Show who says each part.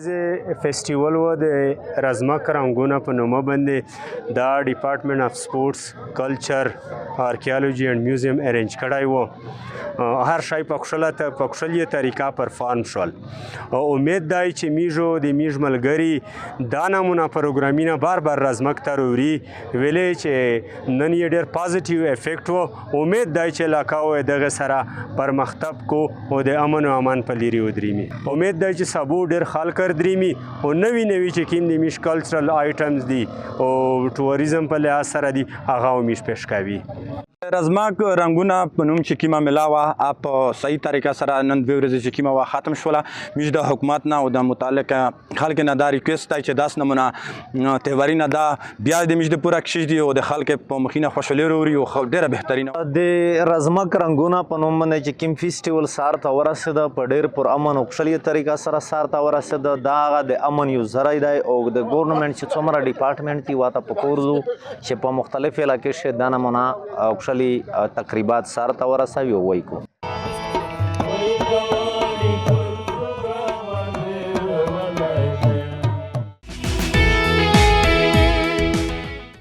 Speaker 1: فیسټیول و د رزمک رنګونه په نومه باندې دا ډپارټمنټ اف سپورټس کلچر آرکیالوجي اینڈ میوزیم ارینج کړی و هر شی په کښلې طریقه پرفارم شول امید دی چې میژو د میژ ملګري دا نمونه پروګرامونه بار بار رزمک ته راوړي ویلې چې نن یې ډېر پازیټیو افیکټ و امید دی چې علاقه و دغه سره پرمختګ کو او د امن و امان په لیرې ودرېمي امید دی چې سبو ډېر خلک درېمي او نوي چې کوم د میش کلچرل آیټمز دي او ټوریزم په لحاظ سره دي هغه میش پیش کوي
Speaker 2: رزمک رنګونه په نوم چې کومه ملا وه په صحیح طریقه سره نن دوه ورځې چې کومه وه ختم شوله موږ د حکومت نه او د متعلقه خلکو نه دا ریکویسټ دی چې داسې نمونه تهواري نه دا بیا د موږ د پوره کشش دي او د خلکو په مخینه خوشحالي راوړي او ډېره بهترینه
Speaker 3: د رزمک رنګونه په نوم باندې چې کوم فیسټیول سار ته ورسېده په ډېر پر امن او خوشحالي طریقه سره سار ته ورسېده دا هغه د امن یو ذرایع دی او د ګورنمنټ چې څومره ډپارټمنټ دي واته پکور دو چې په مختلف علاقې کې دا نمونه خوشحالي تقریبات سار ته ورسوي او وایي کو